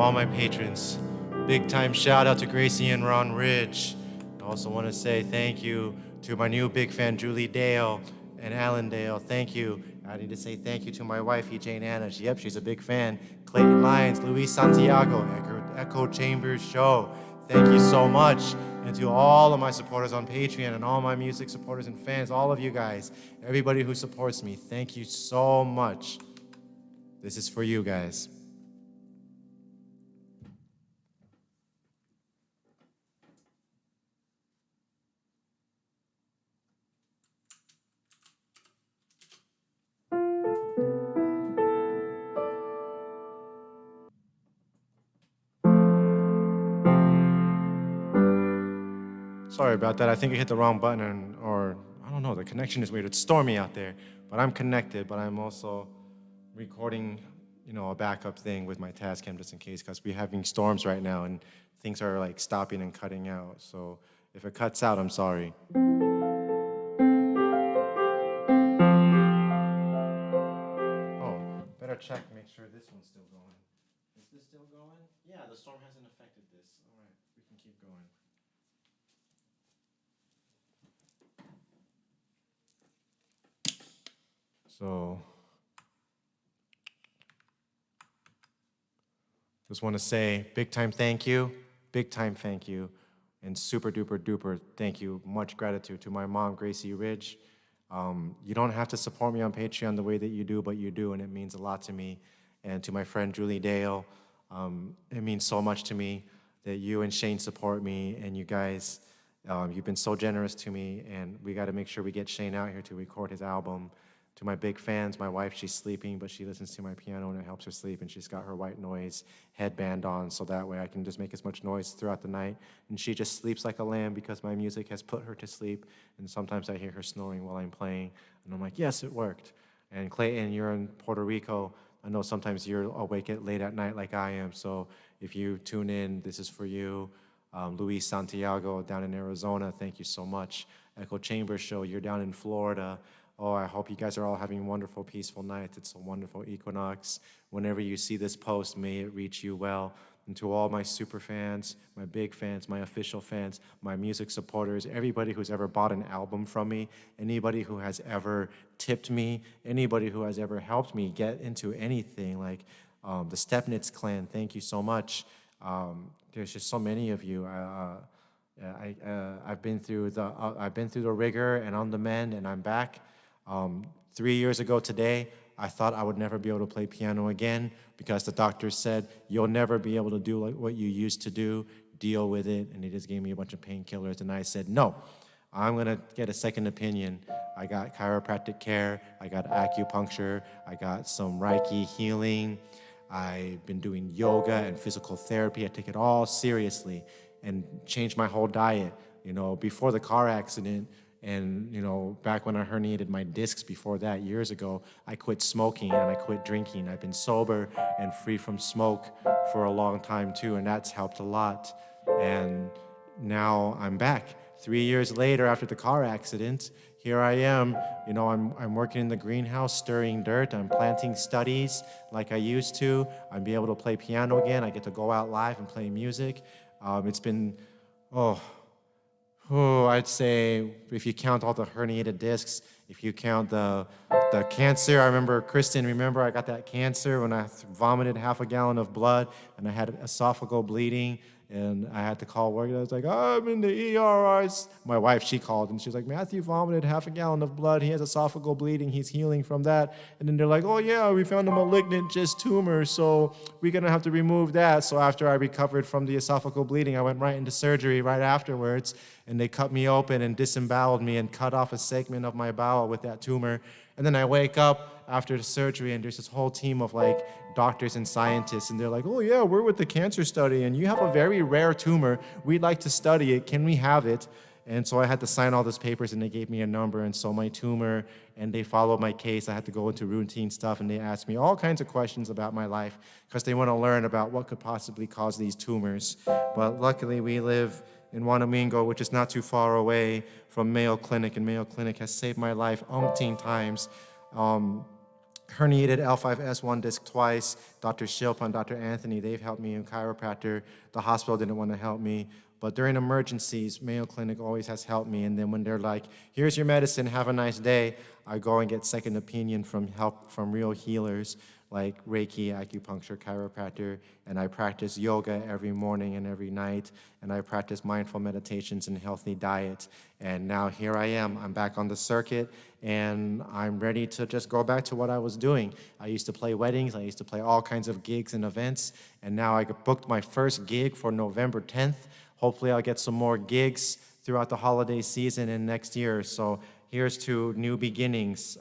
all my patrons. Big time shout out to Gracie and Ron Ridge. I also want to say thank you to my new big fan, Julie Dale and Alan Dale. Thank you. I need to say thank you to my wifey, Jane Anna. Yep, she's a big fan. Clayton Lyons, Luis Santiago, Echo Chambers Show. Thank you so much. And to all of my supporters on Patreon and all my music supporters and fans, all of you guys, everybody who supports me, thank you so much. This is for you guys. Sorry about that. I think I hit the wrong button, or I don't know, the connection is weird. It's stormy out there, but I'm connected, but I'm also recording, a backup thing with my Tascam just in case, because we're having storms right now and things are like stopping and cutting out. So if it cuts out, I'm sorry. Oh, better check, make sure this one's still going. Is this still going? Yeah, the storm hasn't affected this. All right, we can keep going. So, just want to say big time thank you, and super duper duper thank you. Much gratitude to my mom, Gracie Ridge. You don't have to support me on Patreon the way that you do, but you do, and it means a lot to me. And to my friend Julie Dale, it means so much to me that you and Shane support me, and you guys, you've been so generous to me, and we got to make sure we get Shane out here to record his album. To my big fans, my wife, she's sleeping, but she listens to my piano and it helps her sleep, and she's got her white noise headband on, so that way I can just make as much noise throughout the night. And she just sleeps like a lamb because my music has put her to sleep, and sometimes I hear her snoring while I'm playing, and I'm like, yes, it worked. And Clayton, you're in Puerto Rico. I know sometimes you're awake late at night like I am, so if you tune in, this is for you. Luis Santiago down in Arizona, thank you so much. Echo Chambers Show, you're down in Florida. Oh, I hope you guys are all having wonderful, peaceful nights. It's a wonderful equinox. Whenever you see this post, may it reach you well. And to all my super fans, my big fans, my official fans, my music supporters, everybody who's ever bought an album from me, anybody who has ever tipped me, anybody who has ever helped me get into anything, like the Stepnitz clan, thank you so much. There's just so many of you. I've been through the rigor and on the mend, and I'm back. 3 years ago today, I thought I would never be able to play piano again because the doctors said, you'll never be able to do like what you used to do, deal with it, and they just gave me a bunch of painkillers, and I said, no, I'm gonna get a second opinion. I got chiropractic care, I got acupuncture, I got some Reiki healing, I've been doing yoga and physical therapy. I take it all seriously and changed my whole diet. Before the car accident, and back when I herniated my discs before that, years ago, I quit smoking and I quit drinking. I've been sober and free from smoke for a long time too, and that's helped a lot. And now I'm back. 3 years later, after the car accident, here I am. I'm working in the greenhouse, stirring dirt. I'm planting studies like I used to. I'm be able to play piano again. I get to go out live and play music. It's been, I'd say if you count all the herniated discs, if you count the cancer, I remember, Kristen, I got that cancer when I vomited half a gallon of blood and I had esophageal bleeding and I had to call work. I was like, I'm in the ER. My wife, she called and she was like, Matthew vomited half a gallon of blood. He has esophageal bleeding. He's healing from that. And then they're like, oh yeah, we found a malignant GIST tumor, so we're gonna have to remove that. So after I recovered from the esophageal bleeding, I went right into surgery right afterwards, and they cut me open and disemboweled me and cut off a segment of my bowel with that tumor. And then I wake up after the surgery and there's this whole team of like doctors and scientists, and they're like, oh yeah, we're with the cancer study and you have a very rare tumor. We'd like to study it. Can we have it? And so I had to sign all those papers and they gave me a number, and so my tumor, and they followed my case. I had to go into routine stuff and they asked me all kinds of questions about my life because they want to learn about what could possibly cause these tumors. But luckily we live in Wanamingo, which is not too far away from Mayo Clinic, and Mayo Clinic has saved my life umpteen times. herniated L5S1 disc twice. Dr. Shilpa and Dr. Anthony, they've helped me in chiropractor. The hospital didn't want to help me. But during emergencies, Mayo Clinic always has helped me. And then when they're like, here's your medicine, have a nice day, I go and get second opinion from help from real healers like Reiki, acupuncture, chiropractor, and I practice yoga every morning and every night, and I practice mindful meditations and healthy diet. And now here I am, I'm back on the circuit, and I'm ready to just go back to what I was doing. I used to play weddings, I used to play all kinds of gigs and events, and now I booked my first gig for November 10th. Hopefully I'll get some more gigs throughout the holiday season and next year. So here's to new beginnings.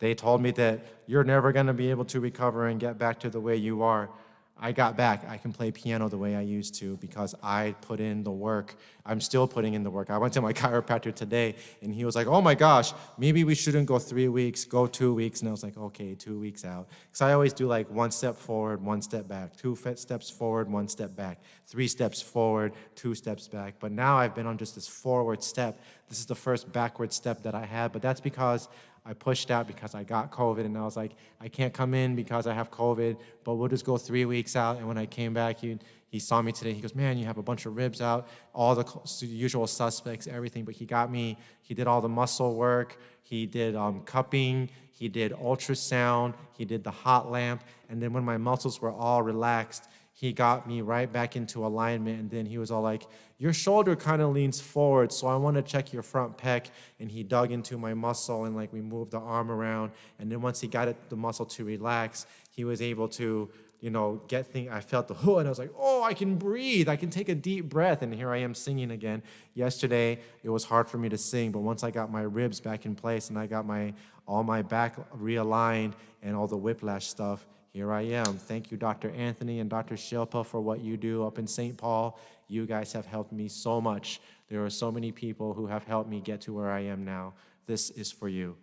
They told me that you're never going to be able to recover and get back to the way you are. I got back. I can play piano the way I used to because I put in the work. I'm still putting in the work. I went to my chiropractor today, and he was like, oh my gosh, maybe we shouldn't go 3 weeks, go 2 weeks. And I was like, okay, 2 weeks out. Because I always do like 1 step forward, 1 step back, 2 steps forward, 1 step back, 3 steps forward, 2 steps back. But now I've been on just this forward step. This is the first backward step that I had, but that's because I pushed out because I got COVID, and I was like, I can't come in because I have COVID, but we'll just go 3 weeks out. And when I came back, he saw me today. He goes, man, you have a bunch of ribs out, all the usual suspects, everything. But he got me. He did all the muscle work. He did cupping. He did ultrasound. He did the hot lamp. And then when my muscles were all relaxed, he got me right back into alignment, and then he was all like, your shoulder kind of leans forward, so I want to check your front pec. And he dug into my muscle, and like we moved the arm around, and then once he got the muscle to relax, he was able to, get things. I felt the and I was like, oh, I can breathe, I can take a deep breath, and here I am singing again. Yesterday, it was hard for me to sing, but once I got my ribs back in place, and I got all my back realigned, and all the whiplash stuff, here I am. Thank you, Dr. Anthony and Dr. Shilpa, for what you do up in St. Paul. You guys have helped me so much. There are so many people who have helped me get to where I am now. This is for you.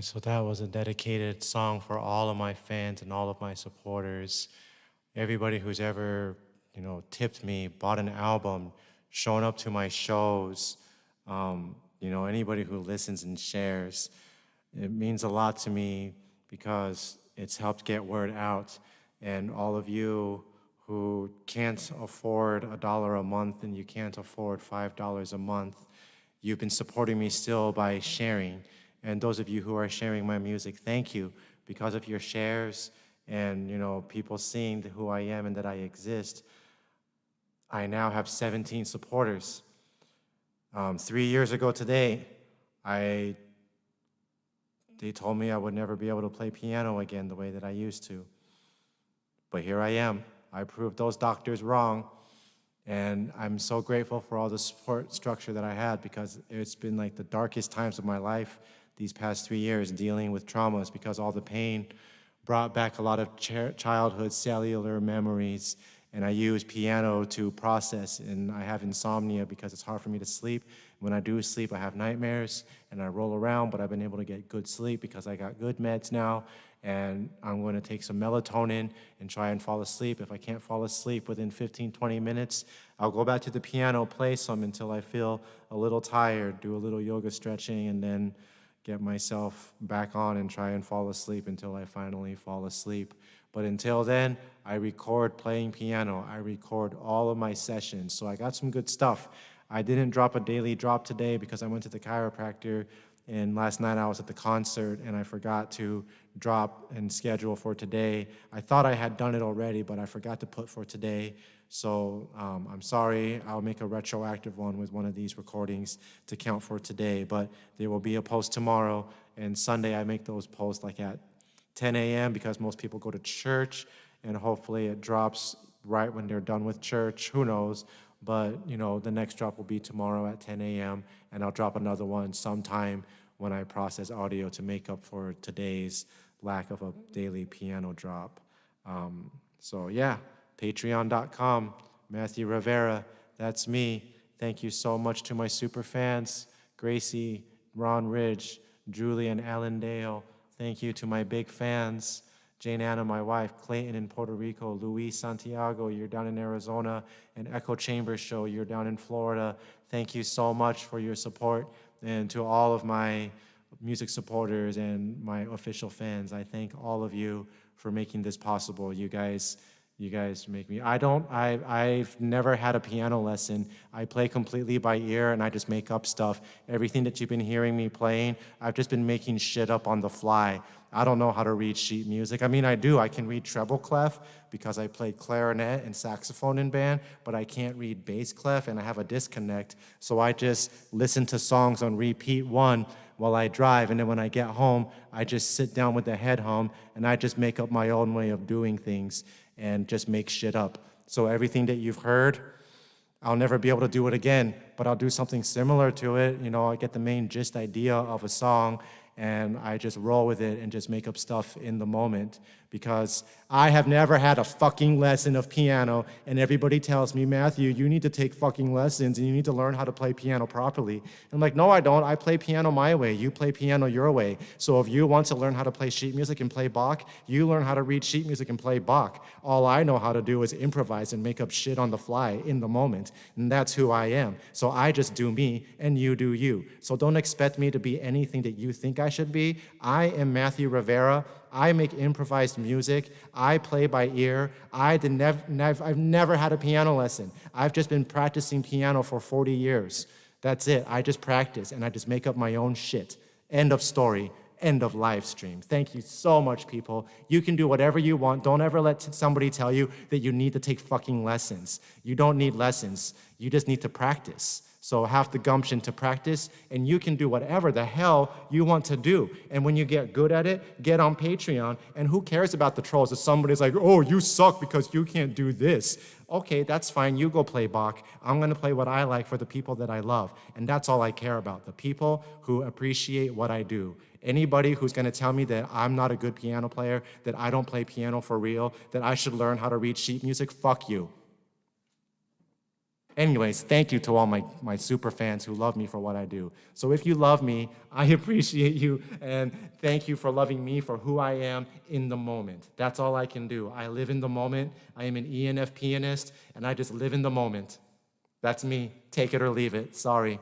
So that was a dedicated song for all of my fans and all of my supporters. Everybody who's ever, tipped me, bought an album, shown up to my shows, anybody who listens and shares. It means a lot to me because it's helped get word out. And all of you who can't afford $1 a month and you can't afford $5 a month, you've been supporting me still by sharing. And those of you who are sharing my music, thank you. Because of your shares and people seeing who I am and that I exist, I now have 17 supporters. 3 years ago today, they told me I would never be able to play piano again the way that I used to. But here I am. I proved those doctors wrong. And I'm so grateful for all the support structure that I had, because it's been like the darkest times of my life these past 3 years, dealing with traumas, because all the pain brought back a lot of childhood cellular memories. And I use piano to process, and I have insomnia because it's hard for me to sleep. When I do sleep, I have nightmares, and I roll around, but I've been able to get good sleep because I got good meds now, and I'm going to take some melatonin and try and fall asleep. If I can't fall asleep within 15, 20 minutes, I'll go back to the piano, play some until I feel a little tired, do a little yoga stretching, and then get myself back on and try and fall asleep until I finally fall asleep. But until then, I record playing piano. I record all of my sessions. So I got some good stuff. I didn't drop a daily drop today because I went to the chiropractor, and last night I was at the concert and I forgot to drop and schedule for today. I thought I had done it already, but I forgot to put for today. So I'm sorry. I'll make a retroactive one with one of these recordings to count for today, but there will be a post tomorrow, and Sunday I make those posts like at 10 a.m. because most people go to church, and hopefully it drops right when they're done with church. Who knows? But, the next drop will be tomorrow at 10 a.m., and I'll drop another one sometime when I process audio to make up for today's lack of a daily piano drop. So yeah, patreon.com, Matthew Rivera, that's me. Thank you so much to my super fans, Gracie, Ron Ridge, Julie and Alan Dale. Thank you to my big fans, Jane Anna, my wife, Clayton in Puerto Rico, Luis Santiago, you're down in Arizona, and Echo Chambers Show, you're down in Florida. Thank you so much for your support. And to all of my music supporters and my official fans, I thank all of you for making this possible. You guys make me. I've never had a piano lesson. I play completely by ear and I just make up stuff. Everything that you've been hearing me playing, I've just been making shit up on the fly. I don't know how to read sheet music. I mean, I do. I can read treble clef because I played clarinet and saxophone in band, but I can't read bass clef and I have a disconnect. So I just listen to songs on repeat one while I drive, and then when I get home, I just sit down with the head hum and I just make up my own way of doing things and just make shit up. So everything that you've heard, I'll never be able to do it again, but I'll do something similar to it. I get the main gist idea of a song, and I just roll with it and just make up stuff in the moment, because I have never had a fucking lesson of piano, and everybody tells me, Matthew, you need to take fucking lessons and you need to learn how to play piano properly. And I'm like, no, I don't. I play piano my way. You play piano your way. So if you want to learn how to play sheet music and play Bach, you learn how to read sheet music and play Bach. All I know how to do is improvise and make up shit on the fly in the moment, and that's who I am. So I just do me and you do you. So don't expect me to be anything that you think I should be. I am Matthew Rivera. I make improvised music. I play by ear. I've never had a piano lesson. I've just been practicing piano for 40 years. That's it. I just practice and I just make up my own shit. End of story. End of live stream. Thank you so much, people. You can do whatever you want. Don't ever let somebody tell you that you need to take fucking lessons. You don't need lessons. You just need to practice. So have the gumption to practice, and you can do whatever the hell you want to do. And when you get good at it, get on Patreon, and who cares about the trolls if somebody's like, oh, you suck because you can't do this. Okay, that's fine. You go play Bach. I'm going to play what I like for the people that I love, and that's all I care about, the people who appreciate what I do. Anybody who's going to tell me that I'm not a good piano player, that I don't play piano for real, that I should learn how to read sheet music, fuck you. Anyways, thank you to all my super fans who love me for what I do. So if you love me, I appreciate you, and thank you for loving me for who I am in the moment. That's all I can do. I live in the moment. I am an ENF pianist, and I just live in the moment. That's me. Take it or leave it. Sorry.